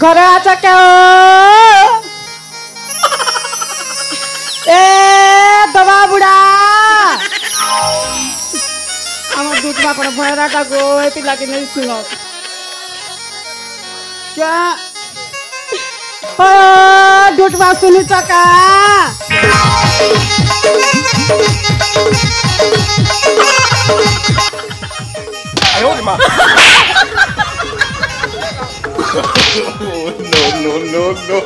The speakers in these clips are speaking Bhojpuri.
घरे आचा क्या ए दबा बुढ़ा আমার দুধ মা করে ভয়রাটা গো এই পিলাকে নেই শুনো क्या ओ দুধ মা শুনি চাকা আয় ওরে মা no no no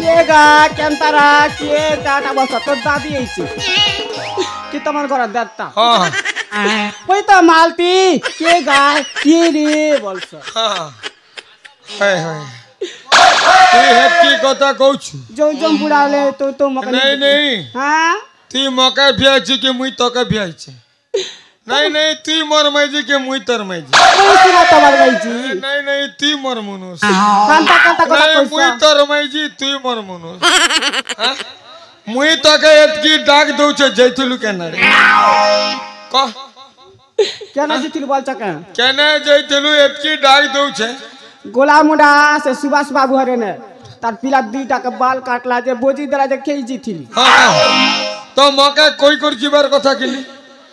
কেগা কেনতারা কে টাটা বসা তোর দাদি এইছে কি তোমার ঘর দাদা ওই তো মালতি কে গায় কি রে বলছ हाय हाय তুই হেত কি কথা কইছু জম জম বুড়ালে তো তো মকা नहीं नहीं हां তুই মকা ভিয়াইছি কি মুই তোকে ভিয়াইছি नहीं नहीं তুই মর মাইজি কি মুই তোর মাইজি ওই সিনা তোমার গাইছি नहीं नहीं তুই মর মনুস কান্তা কান্তা কথা नहीं কইছ মুই তোর মাইজি তুই মর মনুস মুই তোকে এত কি ডাক দউছে যাইতিলু কেন রে ক কেন জিতিল বলছ কেন কেন যাইতিলু এত কি ডাক দউছে গোলা মুডা से सुभाष बाबू हरे ने तार पिला दुईटा के बाल काटला जे बोजी दरा जे खेई जिथिली हां तो मका कोई कर जीवार কথা কিলি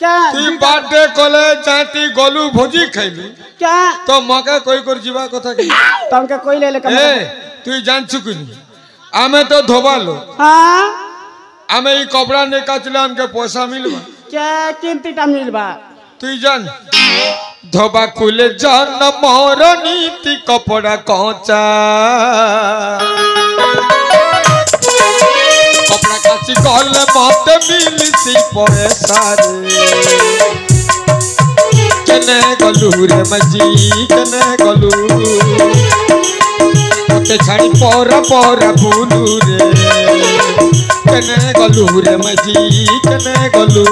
क्या তুই বার্থডे কলে जाती গলু ভোজি খাইলি क्या তো মকা কই কর जीवा কথা কিলি तुमके कोई ले ले ए তুই জানছু কিনি আমি তো ধোবালো हां আমি এই কপড়া নে কাচলে আমকে পয়সা মিলবা क्या किंतीटा मिलबा তুই জান ধোবা কুলে জান মোর নীতি কপড়া কচা কপড়া কাচি গলে মতে মিলিছি পয়সা রে কেনে গলু রে মজি কেনে গলু মতে ছাড়ি পরা পরা ভুলু রে কেনে গলু রে মজি কেনে গলু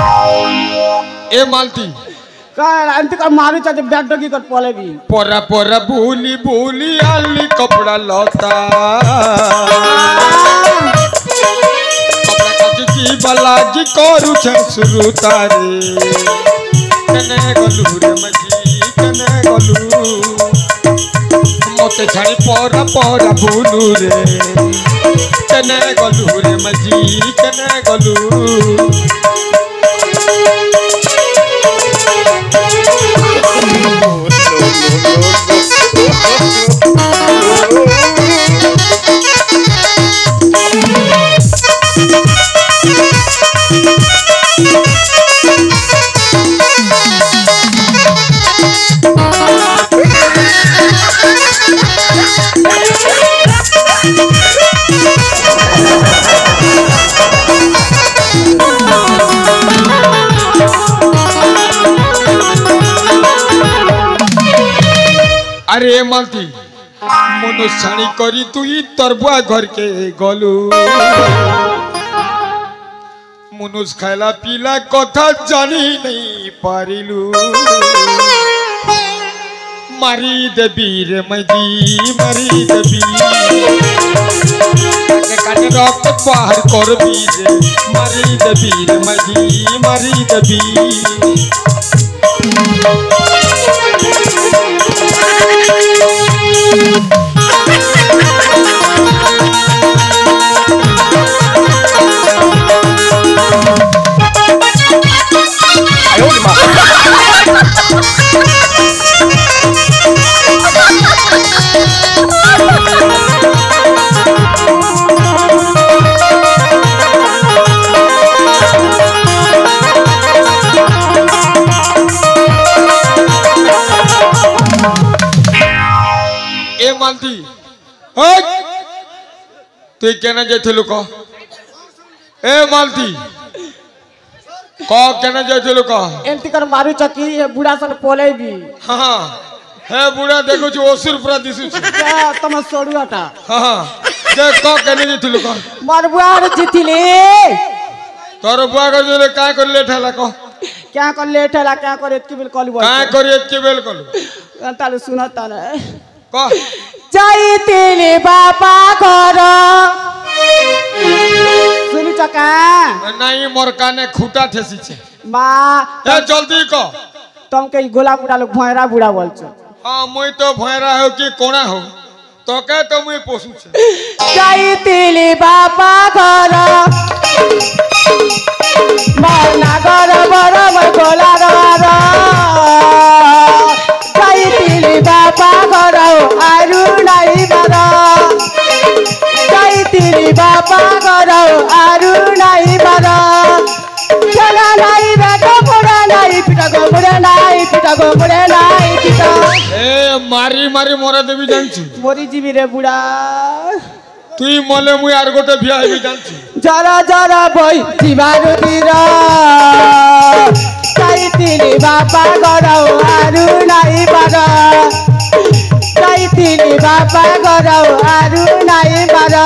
ए मालती का अंत का मारू चाचे बैग डगी कर पलेगी परा परा भूली भूली आली कपड़ा लौता कपड़ा काची की बलाजी करू छन शुरू तारे कने गलू रे मजी कने गलू मोते छाड़ी परा परा भूलू रे कने गलू रे मजी कने गलू अरे मालती मनुष्याणी करी तुई तरबुआ घर के गलू मनुष खाइला पीला कथा जानी नहीं पारिलू मारी देवी रे मजी मारी देवी काटे रक्त बाहर कर रे मारी देवी रे मजी मारी देवी 아유, 엄마. ওই তুই কেন যাইছিলু ক এ মালতি ক কেন যাইছিলু ক এমতি করে মারুছ কি এ বুড়া সন পলেবি হ্যাঁ হে বুড়া দেখুছি অসুর পুরা দিশুছি তম সড়ুয়াটা হ্যাঁ যে ক কেন যাইছিলু ক মোর বুয়ার জিতিলে তোর বুয়া গজলে কায় করলে ঠেলা ক क्या कर लेट है क्या कर इतनी बिल कॉल बोल কায় করি এতকে বেল কল ताले सुना ताले ক जाई तेरे बापा घर सुनी चका নাই মোর কানে খুঁটা ঠেসিছে माँ এ জলদি ক तुम कहीं गोला बुढ़ा लोग भोयरा बुढ़ा बोल छो হ্যাঁ মুই তো ভয়রা হও কি কোনা হও তোকে তো মুই পোষুছে जाई तेरे बापा घर मारना घर बराबर गोला घर जाई तेरे बापा घर आरु नहीं बारा जाई तेरे बापा घर आरु नहीं बारा चला नहीं बेटा बुढ़ा नहीं पिटा गो बुढ़ा नहीं पिटा गो बुढ़ा नहीं पिटा এ মারি মারি মরা দেবি জানছি मोरी जीवी रे बुढ़ा তুই মলে মুই আর গোটে বিয়া হইবি জানছি जरा जरा बोई जीवारु दीरा चाइतिली बापा गराओ आरु नहीं बारा चाइतिली बापा गराओ आरु नहीं बारा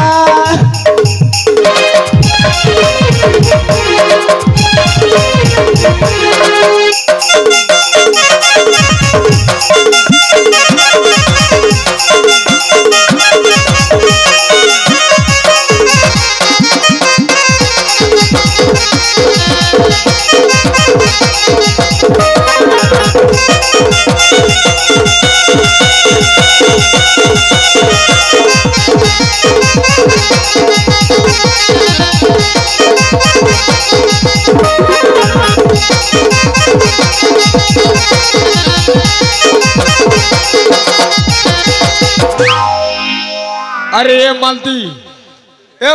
अरे ए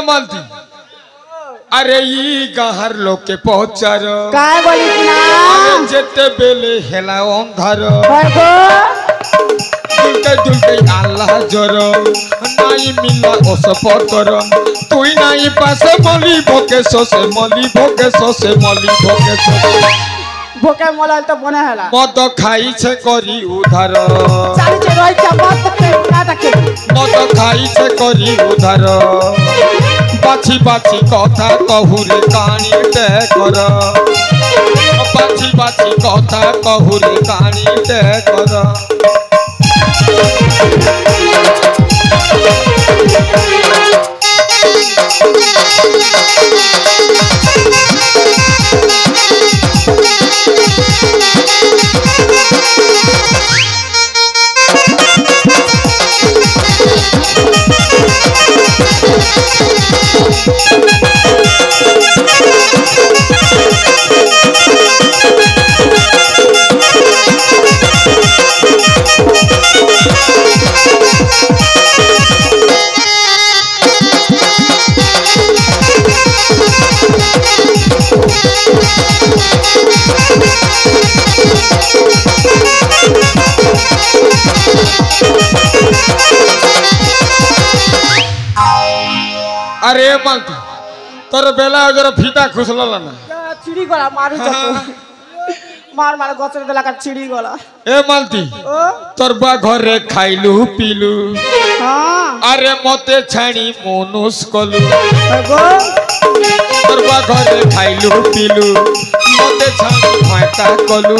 मालती अरे ई गाहर लोग के पहुंचार काय बोली ना अरे जेते बेले हेला अंधार गो दुलते दुलते आल्लाह जर नाई मिला ओस पतर तुई नाई पासे मली भोके सोसे मली भोके सोसे मली भोके सोसे भोके मोलाल तो बने हला मद खाई छे करी उधार चाली के रोई के मत के काटा के मद खाई छे करी उधार बाछी बाछी कथा कहुरे कानी ते कर बाछी बाछी कथा कहुरे कानी ते कर अरे मालती तोर बेला जरा फीता खुसला ना चिड़ी गला मारू चको मार मार गचर देला का चिड़ी गला ए मालती ओ तोर बा घरे खाइलु पीलु हां अरे मते छाणी मनुष कलु गो तोर बा घरे खाइलु पीलु मते छाणी फाटा कलु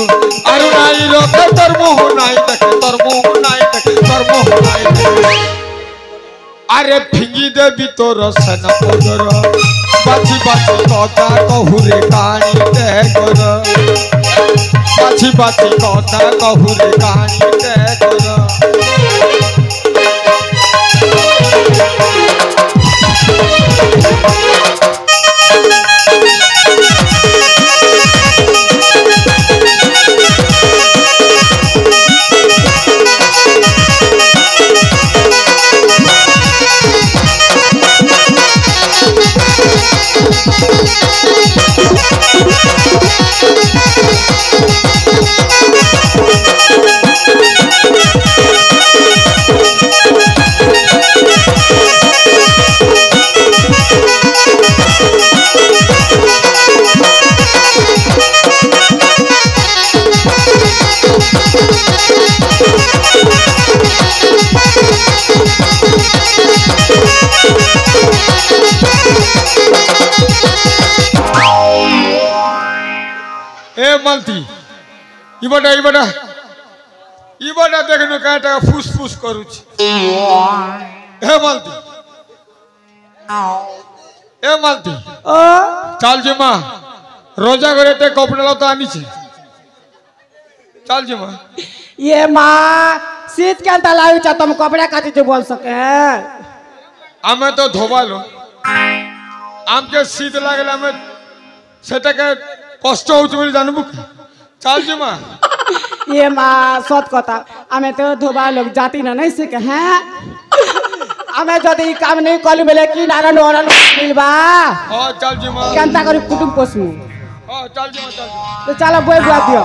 अरु नाई रखे तोर मोह नाई देखे तोर मोह नाई देखे तोर मोह नाई देखे अरे फिंगी देवी तोर सन पोदर बाछी बाछी कथा कहुरे कानी ते कर बाछी बाछी कथा कहुरे कानी ते कर মালতি ইবাটা দেখনু কাটা ফুস ফুস করুছি মালতি ও চাল যে মা রোজা করে কপড়া লতা আনিছে चाल जी माँ ये माँ शीत के अंतर लायु चाह तुम कपड़े काटी जो बोल सके हमें तो धोबा लो आम के शीत लागल हमें सेटा के कष्ट हो चुके जानबू चाल जी माँ ये माँ सत कथा हमें तो धोबा लोग जाती ना नहीं सके हैं हमें जो दी काम नहीं कल मिले कि नारायण नारायण मिलवा हाँ चाल जी माँ क्या अंतर करी कुटुंब पोषण हाँ चाल जी माँ तो चलो बोल बुआ दियो